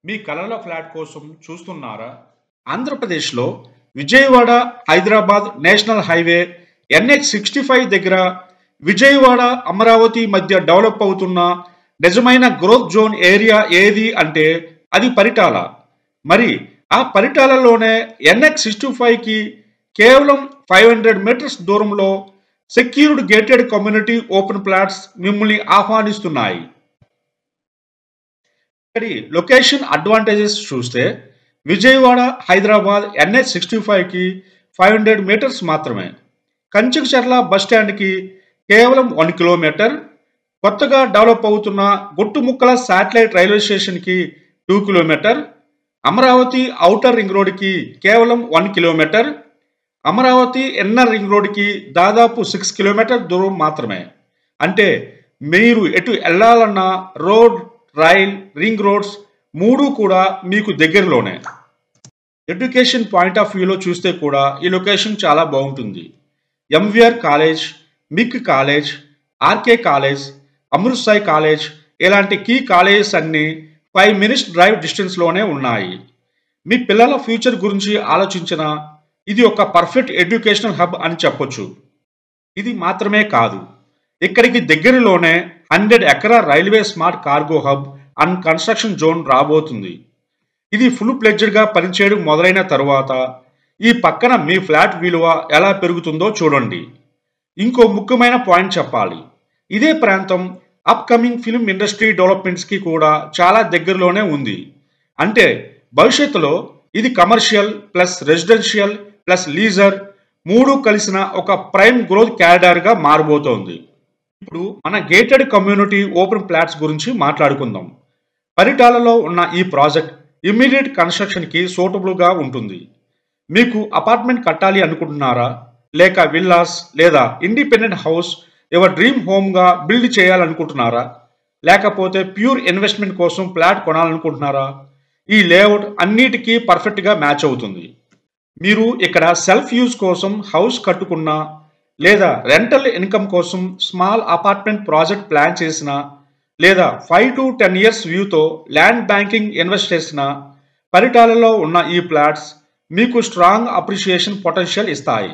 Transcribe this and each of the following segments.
మీ కలల ఫ్లాట్ కోసం చూస్తున్నారా? ఆంధ్రప్రదేశ్లో Vijayawada Hyderabad national highway NH65 దగ్గర విజయవాడ అమరావతి మధ్య డెవలప్ అవుతున్న నిజమైన గ్రోత్ జోన్ ఏరియా ఏది అంటే అది పరిటాల. మరి ఆ పరిటాలలోనే NH65కి కేవలం 500 మీటర్స్ దూరంలో secured gated community open plots మిమ్మల్ని ఆహ్వానిస్తున్నాయి. ఇక్కడి లొకేషన్ అడ్వాంటేజెస్ చూస్తే విజయవాడ హైదరాబాద్ NH65కి 500 మీటర్స్ మాత్రమే, కంచికచర్ల బస్టాండ్కి కేవలం 1 కిలోమీటర్, కొత్తగా డెవలప్ అవుతున్న గుట్టుముక్కల శాటిలైట్ రైల్వే స్టేషన్కి 2 కిలోమీటర్, అమరావతి ఔటర్ రింగ్ రోడ్కి కేవలం 1 కిలోమీటర్, అమరావతి ఇన్నర్ రింగ్ రోడ్కి దాదాపు 6 కిలోమీటర్ దూరం మాత్రమే. అంటే మీరు ఎటు వెళ్ళాలన్నా రోడ్, రైల్, రింగ్ రోడ్స్ మూడు కూడా మీకు దగ్గరలోనే. ఎడ్యుకేషన్ పాయింట్ ఆఫ్ వ్యూలో చూస్తే కూడా ఈ లొకేషన్ చాలా బాగుంటుంది. MVR college, MIC college, RK college, Amrit Sai college ఇలాంటి కీ కాలేజెస్ అన్నీ 5 మినిట్స్ డ్రైవ్ డిస్టెన్స్లోనే ఉన్నాయి. మీ పిల్లల ఫ్యూచర్ గురించి ఆలోచించిన ఇది ఒక పర్ఫెక్ట్ ఎడ్యుకేషనల్ హబ్ అని చెప్పొచ్చు. ఇది మాత్రమే కాదు, ఇక్కడికి దగ్గరలోనే 100 ఎకరా railway smart cargo hub and construction zone రాబోతుంది. ఇది ఫుల్ ప్లెడ్జ్డ్గా పనిచేయడం మొదలైన తరువాత ఈ పక్కన మీ ఫ్లాట్ విలువ ఎలా పెరుగుతుందో చూడండి. ఇంకో ముఖ్యమైన పాయింట్ చెప్పాలి, ఇదే ప్రాంతం అప్కమింగ్ ఫిల్మ్ ఇండస్ట్రీ డెవలప్మెంట్స్కి కూడా చాలా దగ్గరలోనే ఉంది. అంటే భవిష్యత్తులో ఇది commercial plus residential plus leisure మూడు కలిసిన ఒక ప్రైమ్ గ్రోత్ క్యారిడార్గా మారబోతోంది. ఇప్పుడు మన గేటెడ్ కమ్యూనిటీ ఓపెన్ ప్లాట్స్ గురించి మాట్లాడుకుందాం. పరిటాలలో ఉన్న ఈ ప్రాజెక్ట్ ఇమ్మీడియట్ కన్స్ట్రక్షన్కి సూటబుల్గా ఉంటుంది. మీకు అపార్ట్మెంట్ కట్టాలి అనుకుంటున్నారా, లేక విల్లాస్ లేదా ఇండిపెండెంట్ హౌస్ యువర్ డ్రీమ్ హోమ్గా బిల్డ్ చేయాలనుకుంటున్నారా, లేకపోతే ప్యూర్ ఇన్వెస్ట్మెంట్ కోసం ప్లాట్ కొనాలనుకుంటున్నారా? ఈ లేఅవుట్ అన్నిటికీ పర్ఫెక్ట్గా మ్యాచ్ అవుతుంది. మీరు ఇక్కడ సెల్ఫ్ యూజ్ కోసం హౌస్ కట్టుకున్నా, లేదా రెంటల్ ఇన్కమ్ కోసం స్మాల్ అపార్ట్మెంట్ ప్రాజెక్ట్ ప్లాన్ చేసినా, లేదా 5 to 10 ఇయర్స్ వ్యూతో ల్యాండ్ బ్యాంకింగ్ ఇన్వెస్ట్ చేసినా పరిటాలలో ఉన్న ఈ ప్లాట్స్ మీకు స్ట్రాంగ్ అప్రిషియేషన్ పొటెన్షియల్ ఇస్తాయి.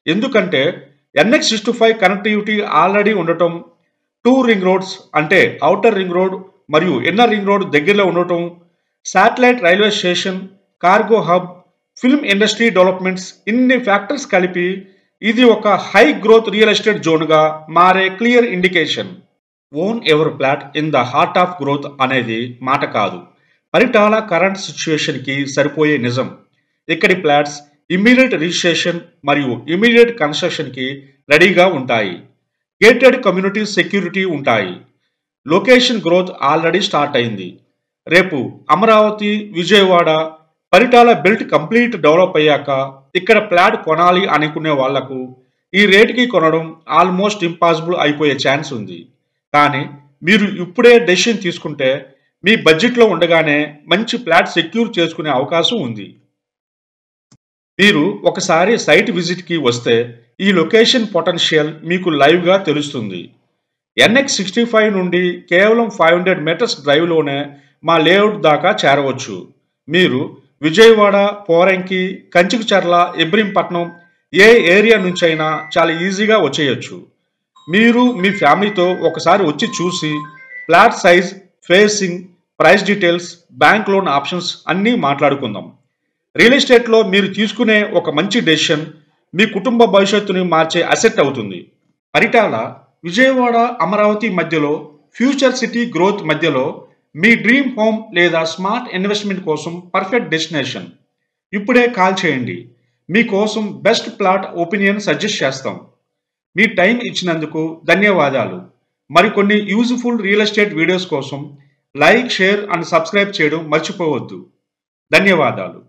ఎందుకంటే NH65 కనెక్టివిటీ ఆల్రెడీ ఉండటం, 2 రింగ్ రోడ్స్ అంటే ఔటర్ రింగ్ రోడ్ మరియు ఇన్నర్ రింగ్ రోడ్ దగ్గరలో ఉండటం, satellite railway station, cargo hub, film industry developments ఇన్ని ఫ్యాక్టర్స్ కలిపి ఇది ఒక హై గ్రోత్ రియల్ ఎస్టేట్ జోన్గా మారే clear indication. Own ever plot in the heart of growth అనేది మాట కాదు, పరిటాల కరెంట్ సిచ్యువేషన్కి సరిపోయే నిజం. ఇక్కడి ప్లాట్స్ ఇమ్మీడియట్ రిజిస్ట్రేషన్ మరియు ఇమ్మీడియట్ కన్స్ట్రక్షన్కి రెడీగా ఉంటాయి. గేటెడ్ కమ్యూనిటీ సెక్యూరిటీ ఉంటాయి. లొకేషన్ గ్రోత్ ఆల్రెడీ స్టార్ట్ అయింది. రేపు Amaravati, Vijayawada, Paritala belt complete develop అయ్యాక ఇక్కడ ప్లాట్ కొనాలి అనుకునే వాళ్లకు ఈ రేటుకి కొనడం ఆల్మోస్ట్ ఇంపాసిబుల్ అయిపోయే ఛాన్స్ ఉంది. కానీ మీరు ఇప్పుడే డెసిషన్ తీసుకుంటే మీ బడ్జెట్లో ఉండగానే మంచి ప్లాట్ సెక్యూర్ చేసుకునే అవకాశం ఉంది. మీరు ఒకసారి సైట్ విజిట్కి వస్తే ఈ లొకేషన్ పొటెన్షియల్ మీకు లైవ్గా తెలుస్తుంది. NH65 నుండి కేవలం 500 మీటర్స్ డ్రైవ్లోనే మా లేఅవుట్ దాకా చేరవచ్చు. మీరు విజయవాడ, పోరంకి, కంచికచర్ల, ఇబ్రహీంపట్నం ఏ ఏరియా నుంచైనా చాలా ఈజీగా వచ్చేయచ్చు. మీరు మీ ఫ్యామిలీతో ఒకసారి వచ్చి చూసి plot size, facing, price details, bank loan options అన్నీ మాట్లాడుకుందాం. రియల్ ఎస్టేట్లో మీరు తీసుకునే ఒక మంచి డెసిషన్ మీ కుటుంబ భవిష్యత్తుని మార్చే అసెట్ అవుతుంది. పరిటాల విజయవాడ అమరావతి మధ్యలో ఫ్యూచర్ సిటీ గ్రోత్ మధ్యలో మీ డ్రీమ్ హోమ్ లేదా స్మార్ట్ ఇన్వెస్ట్మెంట్ కోసం పర్ఫెక్ట్ డెస్టినేషన్. ఇప్పుడే కాల్ చేయండి, మీకోసం బెస్ట్ ప్లాట్ ఒపీనియన్ సజెస్ట్ చేస్తాం. మీ టైం ఇచ్చినందుకు ధన్యవాదాలు. మరికొన్ని యూజ్ఫుల్ రియల్ ఎస్టేట్ వీడియోస్ కోసం లైక్, షేర్ అండ్ సబ్స్క్రైబ్ చేయడం మర్చిపోవద్దు. ధన్యవాదాలు.